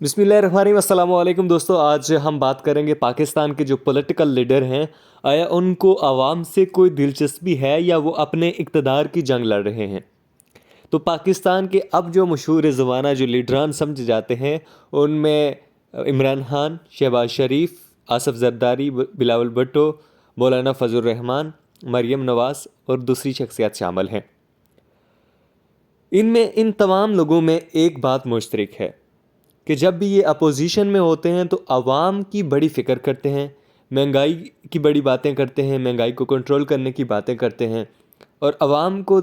بسم اللہ الرحمن الرحیم۔ السلام علیکم دوستو، آج ہم بات کریں گے پاکستان کے جو پولیٹیکل لیڈر ہیں، آیا ان کو عوام سے کوئی دلچسپی ہے یا وہ اپنے اقتدار کی جنگ لڑ رہے ہیں۔ تو پاکستان کے اب جو مشہور زمانہ جو لیڈران سمجھے جاتے ہیں ان میں عمران خان، شہباز شریف، آصف زرداری، بلاول بھٹو، مولانا فضل الرحمان، مریم نواز اور دوسری شخصیات شامل ہیں۔ ان تمام لوگوں میں ایک بات مشترک ہے کہ جب بھی یہ اپوزیشن میں ہوتے ہیں تو عوام کی بڑی فکر کرتے ہیں، مہنگائی کی بڑی باتیں کرتے ہیں، مہنگائی کو کنٹرول کرنے کی باتیں کرتے ہیں، اور عوام کو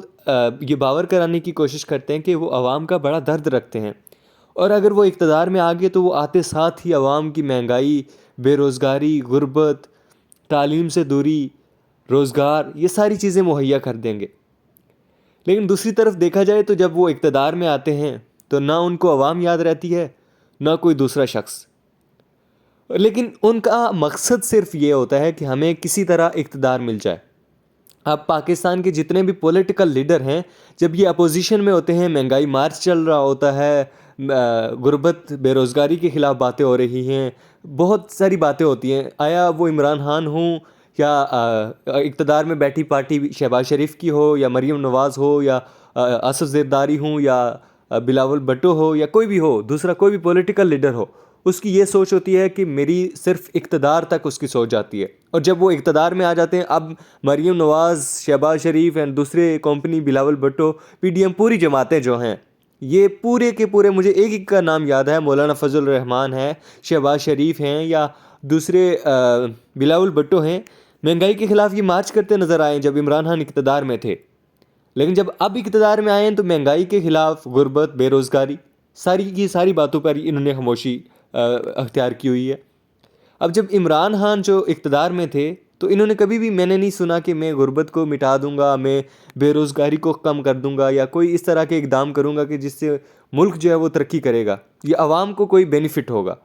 یہ باور کرانے کی کوشش کرتے ہیں کہ وہ عوام کا بڑا درد رکھتے ہیں، اور اگر وہ اقتدار میں آ گئے تو وہ آتے ساتھ ہی عوام کی مہنگائی، بے روزگاری، غربت، تعلیم سے دوری، روزگار، یہ ساری چیزیں مہیا کر دیں گے۔ لیکن دوسری طرف دیکھا جائے تو جب وہ اقتدار میں آتے ہیں تو نہ ان کو عوام یاد رہتی ہے نہ کوئی دوسرا شخص، لیکن ان کا مقصد صرف یہ ہوتا ہے کہ ہمیں کسی طرح اقتدار مل جائے۔ اب پاکستان کے جتنے بھی پولیٹیکل لیڈر ہیں، جب یہ اپوزیشن میں ہوتے ہیں، مہنگائی مارچ چل رہا ہوتا ہے، غربت، بے روزگاری کے خلاف باتیں ہو رہی ہیں، بہت ساری باتیں ہوتی ہیں، آیا وہ عمران خان ہوں یا اقتدار میں بیٹھی پارٹی شہباز شریف کی ہو یا مریم نواز ہو یا آصف زرداری ہوں یا بلاول بھٹو ہو یا کوئی بھی ہو، دوسرا کوئی بھی پولیٹیکل لیڈر ہو، اس کی یہ سوچ ہوتی ہے کہ میری صرف اقتدار تک اس کی سوچ جاتی ہے۔ اور جب وہ اقتدار میں آ جاتے ہیں، اب مریم نواز، شہباز شریف اینڈ دوسرے company Bilawal Bhutto, P D M, پوری جماعتیں جو ہیں، یہ پورے کے پورے، مجھے ایک کا نام یاد ہے، مولانا فضل الرحمان ہے، شہباز شریف ہیں یا دوسرے بلاول بھٹو ہیں، مہنگائی کے خلاف یہ مارچ کرتے نظر آئے جب عمران خان اقتدار میں تھے۔ لیکن جب اب اقتدار میں آئے ہیں تو مہنگائی کے خلاف، غربت، بے روزگاری، ساری کی ساری باتوں پر انہوں نے خاموشی اختیار کی ہوئی ہے۔ اب جب عمران خان جو اقتدار میں تھے تو انہوں نے کبھی بھی، میں نے نہیں سنا کہ میں غربت کو مٹا دوں گا، میں بے روزگاری کو کم کر دوں گا یا کوئی اس طرح کے اقدام کروں گا کہ جس سے ملک جو ہے وہ ترقی کرے گا، یہ عوام کو کوئی بینیفٹ ہوگا۔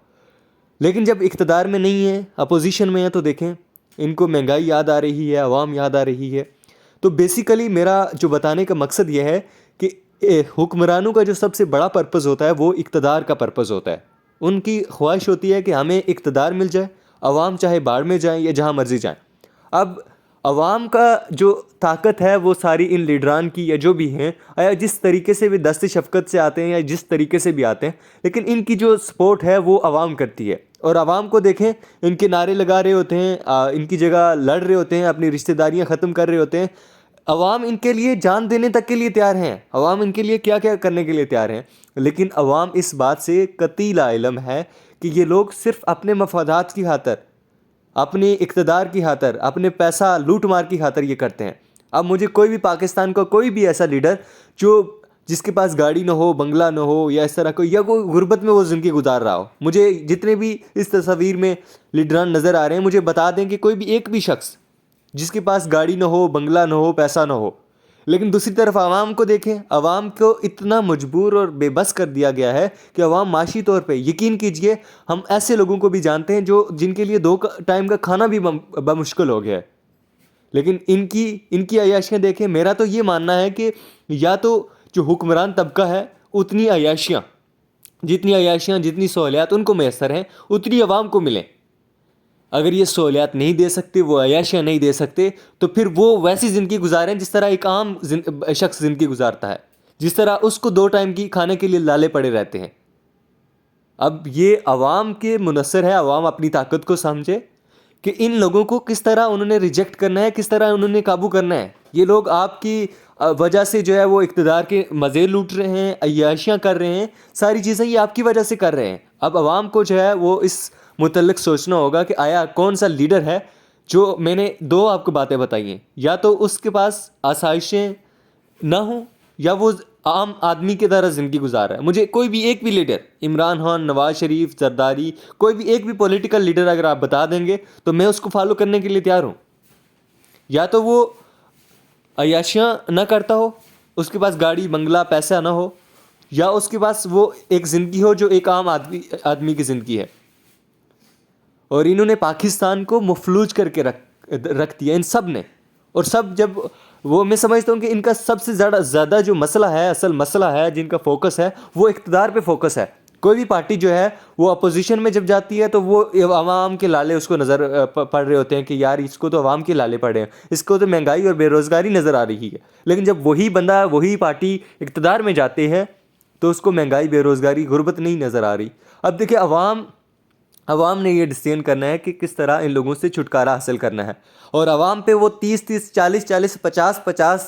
لیکن جب اقتدار میں نہیں ہیں، اپوزیشن میں ہیں، تو دیکھیں ان کو مہنگائی یاد آ رہی ہے، عوام یاد آ رہی ہے۔ تو بیسیکلی میرا جو بتانے کا مقصد یہ ہے کہ حکمرانوں کا جو سب سے بڑا پرپز ہوتا ہے وہ اقتدار کا پرپز ہوتا ہے۔ ان کی خواہش ہوتی ہے کہ ہمیں اقتدار مل جائے، عوام چاہے باڑ میں جائیں یا جہاں مرضی جائیں۔ اب عوام کا جو طاقت ہے وہ ساری ان لیڈران کی یا جو بھی ہیں، جس طریقے سے بھی دست شفقت سے آتے ہیں یا جس طریقے سے بھی آتے ہیں، لیکن ان کی جو سپورٹ ہے وہ عوام کرتی ہے۔ اور عوام کو دیکھیں، ان کے نعرے لگا رہے ہوتے ہیں، ان کی جگہ لڑ رہے ہوتے ہیں، اپنی رشتہ داریاں ختم کر رہے ہوتے ہیں، عوام ان کے لیے جان دینے تک کے لیے تیار ہیں، عوام ان کے لیے کیا کیا کرنے کے لیے تیار ہیں، لیکن عوام اس بات سے قطعی لا علم ہے کہ یہ لوگ صرف اپنے مفادات کی خاطر، اپنے اقتدار کی خاطر، اپنے پیسہ لوٹ مار کی خاطر یہ کرتے ہیں۔ اب مجھے کوئی بھی پاکستان کا کوئی بھی ایسا لیڈر جس کے پاس گاڑی نہ ہو، بنگلہ نہ ہو یا اس طرح کوئی، یا کوئی غربت میں وہ زندگی گزار رہا ہو، مجھے جتنے بھی اس تصویر میں لیڈران نظر آ رہے ہیں، مجھے بتا دیں کہ کوئی بھی ایک بھی شخص جس کے پاس گاڑی نہ ہو، بنگلہ نہ ہو، پیسہ نہ ہو۔ لیکن دوسری طرف عوام کو دیکھیں، عوام کو اتنا مجبور اور بے بس کر دیا گیا ہے کہ عوام معاشی طور پہ، یقین کیجئے، ہم ایسے لوگوں کو بھی جانتے ہیں جن کے لیے 2 ٹائم کا کھانا بھی بمشکل ہو گیا ہے۔ لیکن ان کی عیاشیاں دیکھیں۔ میرا تو یہ ماننا ہے کہ یا تو جو حکمران طبقہ ہے، اتنی عیاشیاں، جتنی سہولیات ان کو میسر ہیں، اتنی عوام کو ملیں۔ اگر یہ سہولیات نہیں دے سکتے، وہ عیاشیاں نہیں دے سکتے، تو پھر وہ ویسی زندگی گزاریں جس طرح ایک عام شخص زندگی گزارتا ہے، جس طرح اس کو 2 ٹائم کی کھانے کے لیے لالے پڑے رہتے ہیں۔ اب یہ عوام کے منحصر ہے، عوام اپنی طاقت کو سمجھے کہ ان لوگوں کو کس طرح انہوں نے ریجیکٹ کرنا ہے، کس طرح انہوں نے قابو کرنا ہے۔ یہ لوگ آپ کی وجہ سے جو ہے وہ اقتدار کے مزے لوٹ رہے ہیں، عیاشیاں کر رہے ہیں، ساری چیزیں یہ آپ کی وجہ سے کر رہے ہیں۔ اب عوام کو جو ہے وہ اس متعلق سوچنا ہوگا کہ آیا کون سا لیڈر ہے جو، میں نے 2 آپ کو باتیں بتائی ہیں، یا تو اس کے پاس آسائشیں نہ ہوں یا وہ عام آدمی کی طرح زندگی گزار رہا ہے۔ مجھے کوئی بھی ایک بھی لیڈر، عمران خان، نواز شریف، زرداری، کوئی بھی ایک بھی پولیٹیکل لیڈر اگر آپ بتا دیں گے تو میں اس کو فالو کرنے کے لیے تیار ہوں۔ یا تو وہ عیاشیاں نہ کرتا ہو، اس کے پاس گاڑی، بنگلہ، پیسہ نہ ہو، یا اس کے پاس وہ ایک زندگی ہو جو ایک عام آدمی کی زندگی ہے۔ اور انہوں نے پاکستان کو مفلوج کر کے رکھ دیا، ان سب نے۔ اور سب جب وہ، میں سمجھتا ہوں کہ ان کا سب سے زیادہ جو مسئلہ ہے، اصل مسئلہ ہے جن کا فوکس ہے، وہ اقتدار پہ فوکس ہے۔ کوئی بھی پارٹی جو ہے وہ اپوزیشن میں جب جاتی ہے تو وہ عوام کے لالے اس کو نظر پڑ رہے ہوتے ہیں کہ یار اس کو تو عوام کے لالے پڑے ہیں, اس کو تو مہنگائی اور بے روزگاری نظر آ رہی ہے. لیکن جب وہی بندہ وہی پارٹی اقتدار میں جاتے ہیں تو اس کو مہنگائی, بے روزگاری, غربت نہیں نظر آ رہی. اب دیکھیں عوام نے یہ ڈیسیژن کرنا ہے کہ کس طرح ان لوگوں سے چھٹکارا حاصل کرنا ہے. اور عوام پہ وہ 30 40 50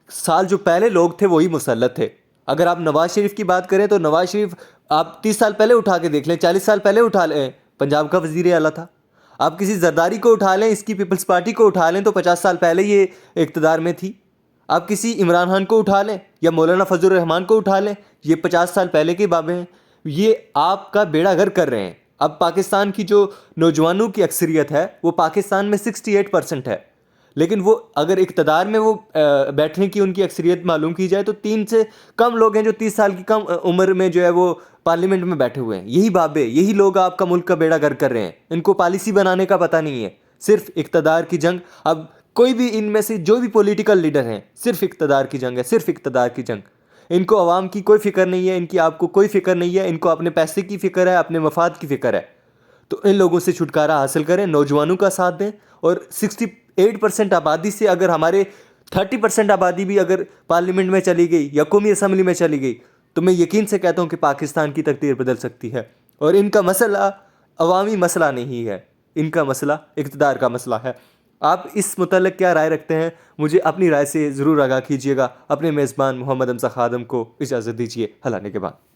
سال جو پہلے لوگ تھے وہی مسلط تھے. اگر آپ نواز شریف کی بات کریں تو نواز شریف آپ 30 سال پہلے اٹھا کے دیکھ لیں, 40 سال پہلے اٹھا لیں, پنجاب کا وزیر اعلیٰ تھا. آپ کسی زرداری کو اٹھا لیں, اس کی پیپلز پارٹی کو اٹھا لیں تو 50 سال پہلے یہ اقتدار میں تھی. آپ کسی عمران خان کو اٹھا لیں یا مولانا فضل الرحمان کو اٹھا لیں, یہ 50 سال پہلے کے بابے ہیں. یہ آپ کا بیڑا غرق کر رہے ہیں. اب پاکستان کی جو نوجوانوں کی اکثریت ہے وہ پاکستان میں 68% ہے, لیکن وہ اگر اقتدار میں وہ بیٹھنے کی ان کی اکثریت معلوم کی جائے تو 3 سے کم لوگ ہیں جو 30 سال کی کم عمر میں جو ہے وہ پارلیمنٹ میں بیٹھے ہوئے ہیں. یہی بابے, یہی لوگ آپ کا ملک کا بیڑا غرق کر رہے ہیں. ان کو پالیسی بنانے کا پتہ نہیں ہے, صرف اقتدار کی جنگ. اب کوئی بھی ان میں سے جو بھی پولیٹیکل لیڈر ہیں صرف اقتدار کی جنگ ہے, صرف اقتدار کی جنگ. ان کو عوام کی کوئی فکر نہیں ہے, ان کی آپ کو کوئی فکر نہیں ہے, ان کو اپنے پیسے کی فکر ہے, اپنے مفاد کی فکر ہے. تو ان لوگوں سے چھٹکارا حاصل کریں, نوجوانوں کا ساتھ دیں. اور 68% آبادی سے اگر ہمارے 30% آبادی بھی اگر پارلیمنٹ میں چلی گئی یا قومی اسمبلی میں چلی گئی تو میں یقین سے کہتا ہوں کہ پاکستان کی تقدیر بدل سکتی ہے. اور ان کا مسئلہ عوامی مسئلہ نہیں ہے, ان کا مسئلہ اقتدار کا مسئلہ ہے. آپ اس متعلق کیا رائے رکھتے ہیں؟ مجھے اپنی رائے سے ضرور آگاہ کیجیے گا. اپنے میزبان محمد حمزہ خادم کو اجازت دیجیے. ہلانے کے بعد